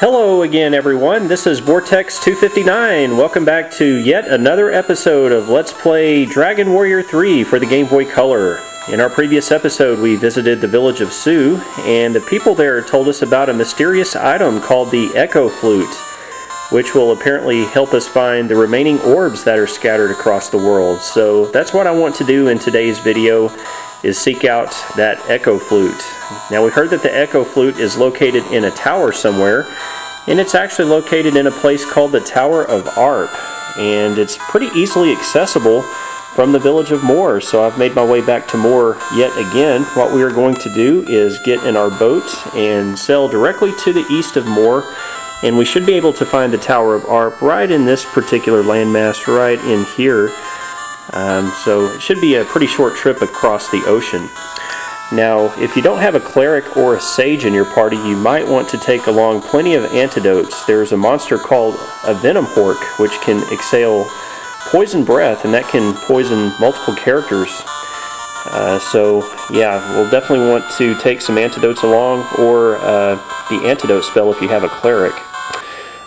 Hello again, everyone. This is Vortex 259. Welcome back to yet another episode of Let's Play Dragon Warrior 3 for the Game Boy Color. In our previous episode, we visited the village of Su, and the people there told us about a mysterious item called the Echo Flute, which will apparently help us find the remaining orbs that are scattered across the world. So that's what I want to do in today's video, is seek out that Echo Flute. Now, we heard that the Echo Flute is located in a tower somewhere, and it's actually located in a place called the Tower of Arp, and it's pretty easily accessible from the village of Moor. So I've made my way back to Moor yet again. What we are going to do is get in our boat and sail directly to the east of Moor, and we should be able to find the Tower of Arp right in this particular landmass right in here. So it should be a pretty short trip across the ocean. Now, if you don't have a cleric or a sage in your party, you might want to take along plenty of antidotes. There's a monster called a venom hork, which can exhale poison breath, and that can poison multiple characters. So yeah, we'll definitely want to take some antidotes along, or the antidote spell if you have a cleric.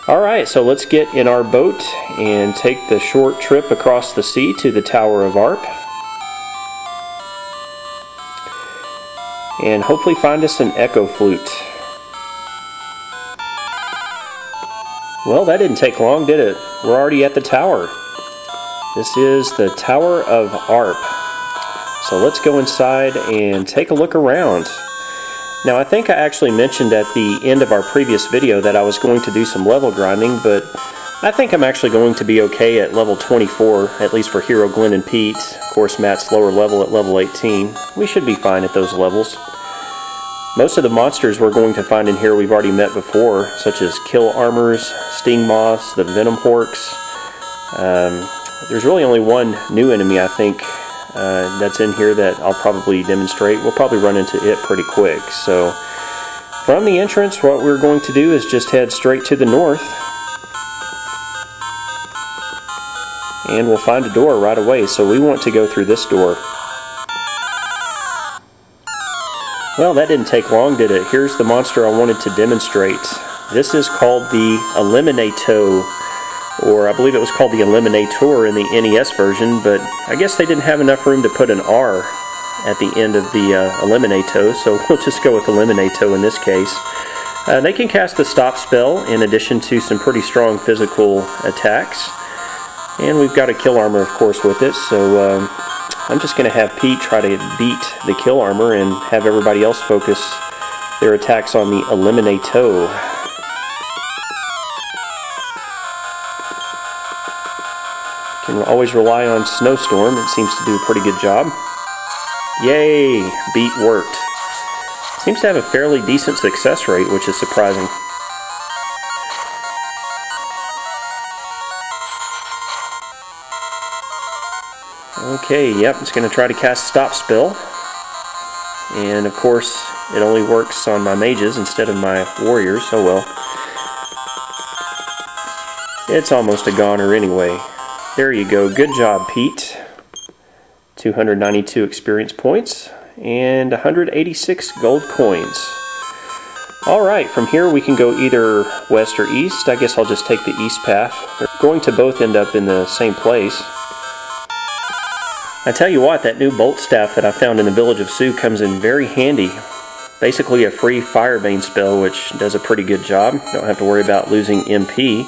Alright, so let's get in our boat and take the short trip across the sea to the Tower of Arp, and hopefully find us an Echo Flute. Well, that didn't take long, did it? We're already at the tower. This is the Tower of Arp. So let's go inside and take a look around. Now, I think I actually mentioned at the end of our previous video that I was going to do some level grinding, but I think I'm actually going to be okay at level 24, at least for Hero Glenn and Pete. Of course, Matt's lower level at level 18. We should be fine at those levels. Most of the monsters we're going to find in here we've already met before, such as Kill Armors, Sting Moths, the Venom Horks. There's really only one new enemy, I think, that's in here that I'll probably demonstrate. We'll probably run into it pretty quick. So from the entrance, what we're going to do is just head straight to the north, and we'll find a door right away. So we want to go through this door. Well, that didn't take long, did it? Here's the monster I wanted to demonstrate. This is called the Eliminato, or I believe it was called the Eliminator in the NES version, but I guess they didn't have enough room to put an R at the end of the Eliminato, so we'll just go with Eliminato in this case. They can cast the stop spell in addition to some pretty strong physical attacks, and we've got a kill armor, of course, with it, so I'm just going to have Pete try to beat the kill armor and have everybody else focus their attacks on the Eliminato. Can always rely on Snowstorm. It seems to do a pretty good job. Yay! Beat worked. Seems to have a fairly decent success rate, which is surprising. Okay, yep, it's going to try to cast Stop Spell. And of course, it only works on my mages instead of my warriors. Oh well. It's almost a goner anyway. There you go. Good job, Pete. 292 experience points and 186 gold coins. Alright, from here we can go either west or east. I guess I'll just take the east path. They're going to both end up in the same place. I tell you what, that new bolt staff that I found in the village of Su comes in very handy. Basically a free Firebane spell, which does a pretty good job. Don't have to worry about losing MP.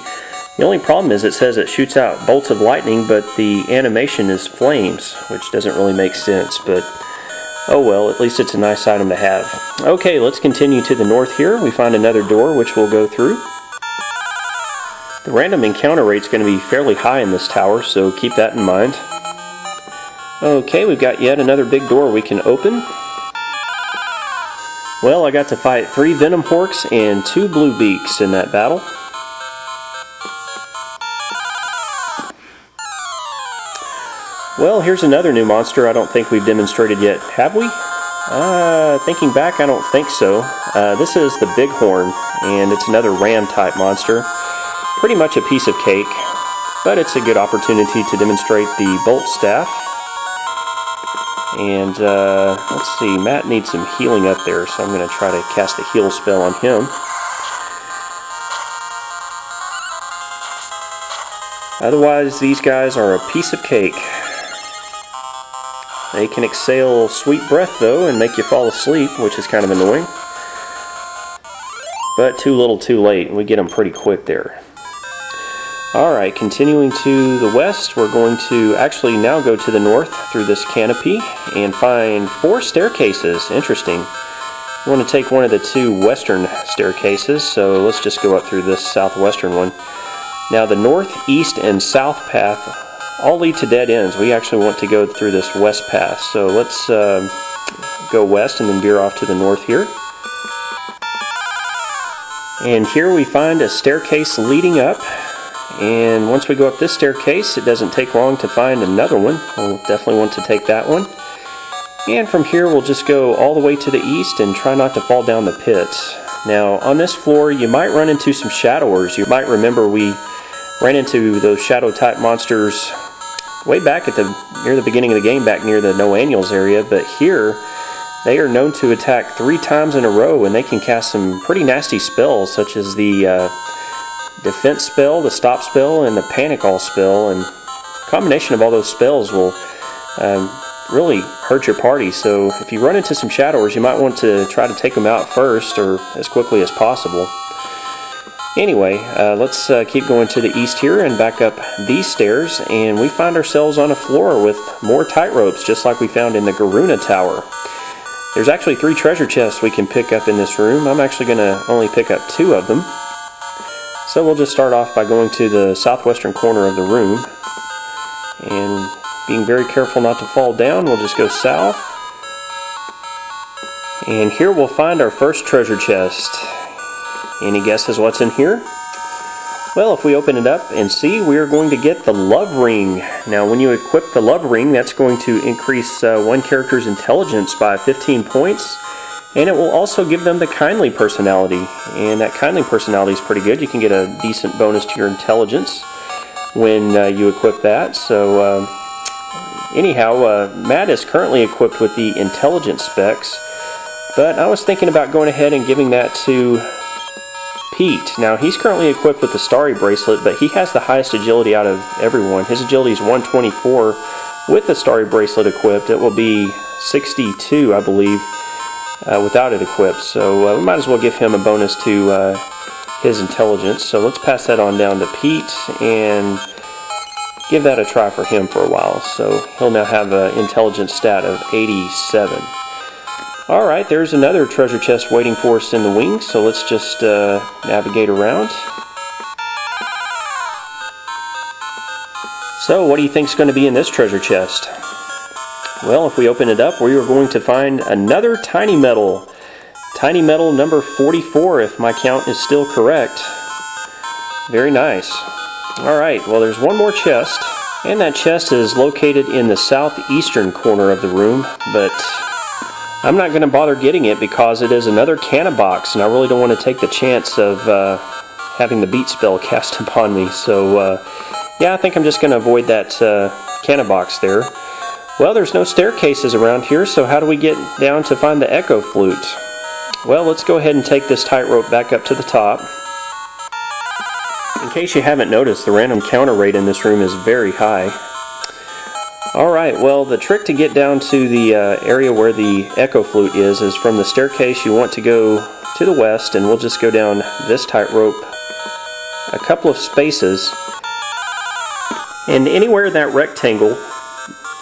The only problem is it says it shoots out bolts of lightning, but the animation is flames, which doesn't really make sense, but oh well, at least it's a nice item to have. Okay, let's continue to the north here. We find another door which we'll go through. The random encounter rate's going to be fairly high in this tower, so keep that in mind. Okay, we've got yet another big door we can open. Well, I got to fight 3 Venom Horks and 2 Blue Beaks in that battle. Well, here's another new monster I don't think we've demonstrated yet, have we? Thinking back, I don't think so. This is the Bighorn, and it's another ram-type monster. Pretty much a piece of cake, but it's a good opportunity to demonstrate the Bolt Staff. And let's see, Matt needs some healing up there, so I'm going to try to cast a heal spell on him. Otherwise, these guys are a piece of cake. They can exhale sweet breath, though, and make you fall asleep, which is kind of annoying. But too little, too late. We get them pretty quick there. Alright, continuing to the west, we're going to actually now go to the north through this canopy and find 4 staircases. Interesting. We want to take one of the 2 western staircases, so let's just go up through this southwestern one. Now the north, east, and south path all lead to dead ends. We actually want to go through this west path, so let's go west and then veer off to the north here. And here we find a staircase leading up, and once we go up this staircase, it doesn't take long to find another one. We'll definitely want to take that one. And from here we'll just go all the way to the east and try not to fall down the pit. Now on this floor you might run into some shadowers. You might remember we ran into those shadow type monsters way back at near the beginning of the game, back near the No Annuals area, but here they are known to attack 3 times in a row, and they can cast some pretty nasty spells, such as the defense spell, the stop spell, and the panic all spell, and a combination of all those spells will really hurt your party. So if you run into some shadowers, you might want to try to take them out first, or as quickly as possible. Anyway, let's keep going to the east here and back up these stairs, and we find ourselves on a floor with more tight ropes, just like we found in the Garuna Tower. There's actually 3 treasure chests we can pick up in this room. I'm actually going to only pick up 2 of them. So we'll just start off by going to the southwestern corner of the room, and being very careful not to fall down, we'll just go south. And here we'll find our first treasure chest. Any guesses what's in here? Well, if we open it up and see, we are going to get the Love Ring. Now, when you equip the Love Ring, that's going to increase one character's intelligence by 15 points, and it will also give them the Kindly personality. And that Kindly personality is pretty good. You can get a decent bonus to your intelligence when you equip that. So, anyhow, Matt is currently equipped with the intelligence specs, but I was thinking about going ahead and giving that to Pete. Now, he's currently equipped with the Starry Bracelet, but he has the highest agility out of everyone. His agility is 124. With the Starry Bracelet equipped, it will be 62, I believe, without it equipped. So we might as well give him a bonus to his intelligence. So let's pass that on down to Pete and give that a try for him for a while. So he'll now have an intelligence stat of 87. Alright, there's another treasure chest waiting for us in the wings, so let's just navigate around. So, what do you think is going to be in this treasure chest? Well, if we open it up, we are going to find another Tiny Metal. Tiny Metal number 44, if my count is still correct. Very nice. Alright, well there's one more chest, and that chest is located in the southeastern corner of the room, but I'm not going to bother getting it because it is another Canna Box, and I really don't want to take the chance of having the beat spell cast upon me. So, yeah, I think I'm just going to avoid that Canna Box there. Well, there's no staircases around here, so how do we get down to find the Echo Flute? Well, let's go ahead and take this tightrope back up to the top. In case you haven't noticed, the random counter rate in this room is very high. Alright, well, the trick to get down to the area where the Echo Flute is from the staircase. You want to go to the west, and we'll just go down this tightrope a couple of spaces. And anywhere in that rectangle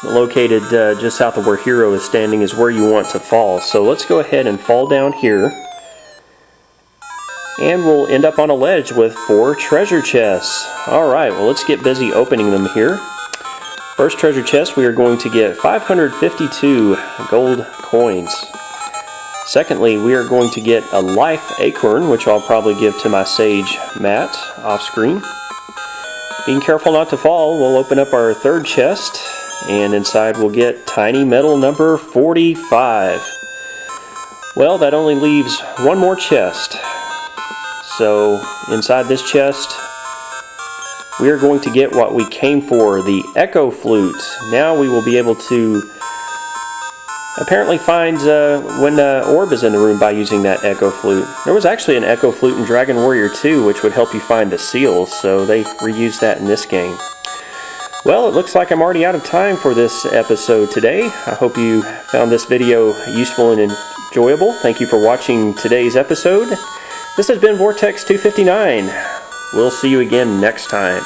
located just south of where Hero is standing is where you want to fall. So let's go ahead and fall down here. And we'll end up on a ledge with 4 treasure chests. Alright, well, let's get busy opening them here. First treasure chest, we are going to get 552 gold coins. Secondly, we are going to get a life acorn, which I'll probably give to my sage Matt off screen. Being careful not to fall, we'll open up our third chest, and inside we'll get Tiny Metal number 45. Well, that only leaves one more chest. So inside this chest, we are going to get what we came for, the Echo Flute. Now we will be able to apparently finds when orb is in the room by using that Echo Flute. There was actually an Echo Flute in Dragon Warrior 2 which would help you find the seals, so they reused that in this game. Well, it looks like I'm already out of time for this episode today. I hope you found this video useful and enjoyable. Thank you for watching today's episode. This has been Vortex 259. We'll see you again next time.